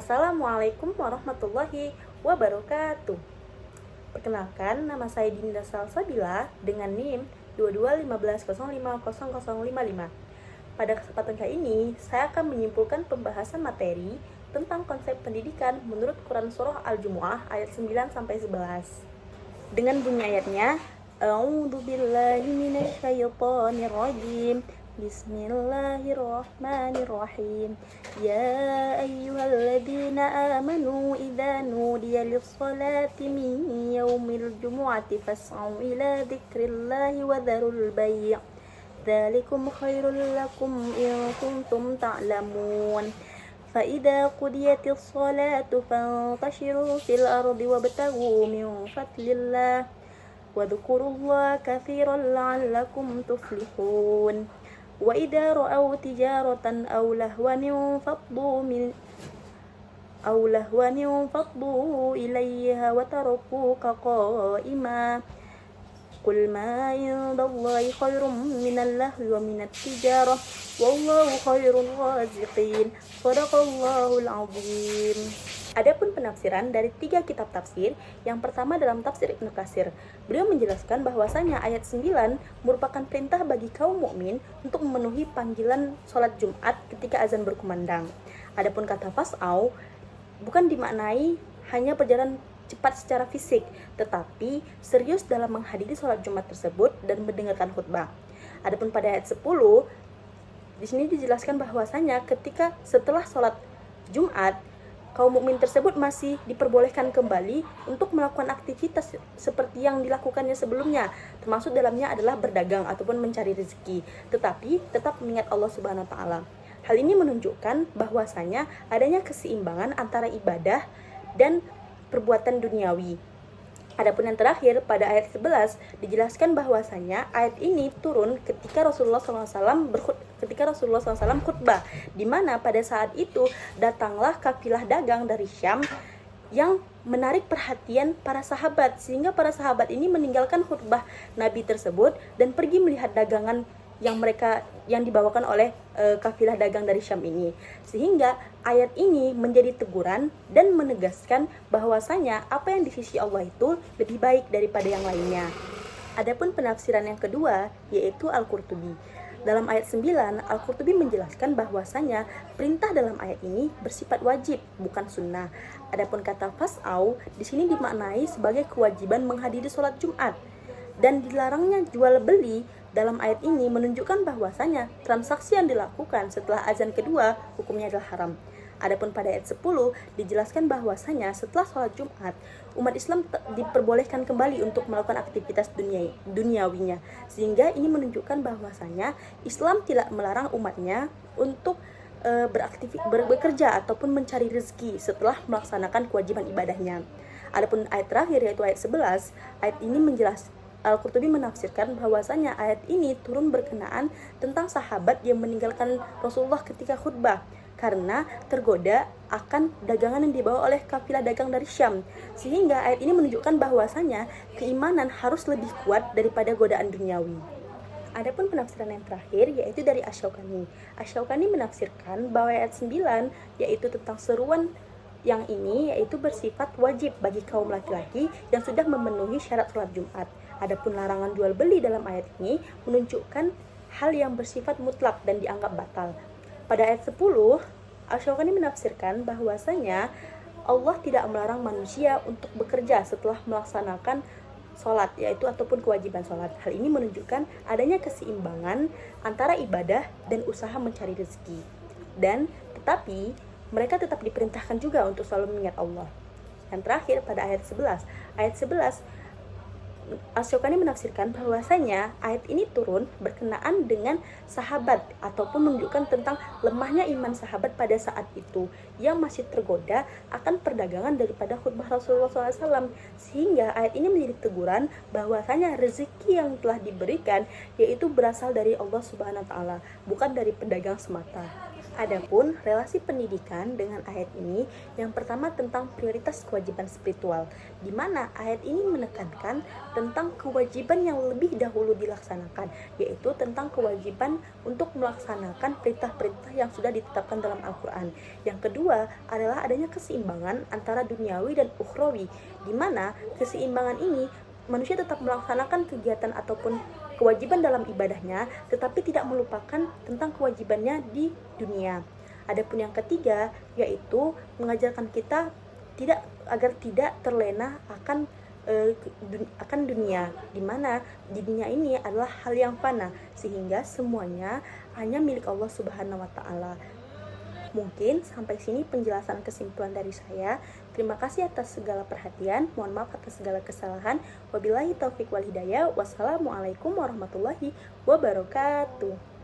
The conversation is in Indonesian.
Assalamualaikum warahmatullahi wabarakatuh. Perkenalkan, nama saya Dinda Salsabila dengan NIM 2215050055. Pada kesempatan kali ini, saya akan menyimpulkan pembahasan materi tentang konsep pendidikan menurut Quran Surah Al-Jumu'ah ayat 9-11. Dengan bunyi ayatnya, A'udzu billahi minasyaitonir rajim. Bismillahirrahmanirrahim. Ya ayyuhalladzina amanu idza nudiya lis-salati min yaumil jumu'ati fas'au ila dzikrillahi wa dzarul bai'. Dzalikum khairul lakum in kuntum ta'lamun. فإذا قضيت الصلاة فانتشروا في الأرض وابتغوا من فضل الله واذكروا الله كثيرا لعلكم تفلحون وإذا رأوا تجارة أو لهوا انفضوا إليها وتركوك قائما قل ما عند الله خير من اللهو ومن التجارة والله خير الرازقين Sadaqallahul Azim. Adapun penafsiran dari 3 kitab tafsir, yang pertama dalam tafsir Ibnu Katsir. Beliau menjelaskan bahwasanya ayat 9 merupakan perintah bagi kaum mukmin untuk memenuhi panggilan sholat Jumat ketika azan berkumandang. Adapun kata fas'au bukan dimaknai hanya berjalan cepat secara fisik, tetapi serius dalam menghadiri sholat Jumat tersebut dan mendengarkan khutbah. Adapun pada ayat 10, di sini dijelaskan bahwasanya ketika setelah sholat Jumat, kaum mukmin tersebut masih diperbolehkan kembali untuk melakukan aktivitas seperti yang dilakukannya sebelumnya, termasuk dalamnya adalah berdagang ataupun mencari rezeki, tetapi tetap mengingat Allah Subhanahu wa taala. Hal ini menunjukkan bahwasanya adanya keseimbangan antara ibadah dan perbuatan duniawi. Adapun yang terakhir pada ayat 11 dijelaskan bahwasanya ayat ini turun ketika Rasulullah SAW khutbah, di mana pada saat itu datanglah kafilah dagang dari Syam yang menarik perhatian para sahabat, sehingga para sahabat ini meninggalkan khutbah Nabi tersebut dan pergi melihat dagangan yang dibawakan oleh kafilah dagang dari Syam ini. Sehingga ayat ini menjadi teguran dan menegaskan bahwasanya apa yang di sisi Allah itu lebih baik daripada yang lainnya. Adapun penafsiran yang kedua yaitu Al-Qurtubi. Dalam ayat 9, Al-Qurtubi menjelaskan bahwasanya perintah dalam ayat ini bersifat wajib, bukan sunnah. Adapun kata fas'au di sini dimaknai sebagai kewajiban menghadiri sholat Jumat. Dan dilarangnya jual beli dalam ayat ini menunjukkan bahwasanya transaksi yang dilakukan setelah azan kedua hukumnya adalah haram. Adapun pada ayat 10 dijelaskan bahwasanya setelah sholat Jumat, umat Islam diperbolehkan kembali untuk melakukan aktivitas duniawinya. Sehingga ini menunjukkan bahwasanya Islam tidak melarang umatnya untuk bekerja ataupun mencari rezeki setelah melaksanakan kewajiban ibadahnya. Adapun ayat terakhir yaitu ayat 11, ayat ini Al-Qurtubi menafsirkan bahwasanya ayat ini turun berkenaan tentang sahabat yang meninggalkan Rasulullah ketika khutbah karena tergoda akan dagangan yang dibawa oleh kafilah dagang dari Syam. Sehingga ayat ini menunjukkan bahwasanya keimanan harus lebih kuat daripada godaan duniawi. Adapun penafsiran yang terakhir yaitu dari Asy-Syaukani. Asy-Syaukani menafsirkan bahwa ayat 9 yaitu tentang seruan yang ini yaitu bersifat wajib bagi kaum laki-laki yang sudah memenuhi syarat sholat Jumat. Adapun larangan jual beli dalam ayat ini menunjukkan hal yang bersifat mutlak dan dianggap batal. Pada ayat 10, Asy-Syaukani menafsirkan bahwasanya Allah tidak melarang manusia untuk bekerja setelah melaksanakan sholat, yaitu ataupun kewajiban sholat. Hal ini menunjukkan adanya keseimbangan antara ibadah dan usaha mencari rezeki. Dan tetapi mereka tetap diperintahkan juga untuk selalu mengingat Allah. Yang terakhir pada ayat 11. Ayat 11 Asy-Syaukani menafsirkan bahwasanya ayat ini turun berkenaan dengan sahabat ataupun menunjukkan tentang lemahnya iman sahabat pada saat itu yang masih tergoda akan perdagangan daripada khutbah Rasulullah SAW. Sehingga ayat ini menjadi teguran bahwasanya rezeki yang telah diberikan yaitu berasal dari Allah Subhanahu wa taala, bukan dari pedagang semata. Adapun relasi pendidikan dengan ayat ini, yang pertama tentang prioritas kewajiban spiritual, di mana ayat ini menekankan tentang kewajiban yang lebih dahulu dilaksanakan, yaitu tentang kewajiban untuk melaksanakan perintah-perintah yang sudah ditetapkan dalam Al-Quran. Yang kedua adalah adanya keseimbangan antara duniawi dan ukhrawi, di mana keseimbangan ini manusia tetap melaksanakan kegiatan ataupun kewajiban dalam ibadahnya, tetapi tidak melupakan tentang kewajibannya di dunia. Adapun yang ketiga, yaitu mengajarkan kita agar tidak terlena akan dunia, di mana di dunia ini adalah hal yang fana, sehingga semuanya hanya milik Allah Subhanahu wa taala. Mungkin sampai sini penjelasan kesimpulan dari saya. Terima kasih atas segala perhatian. Mohon maaf atas segala kesalahan. Wabillahi taufiq wal hidayah. Wassalamualaikum warahmatullahi wabarakatuh.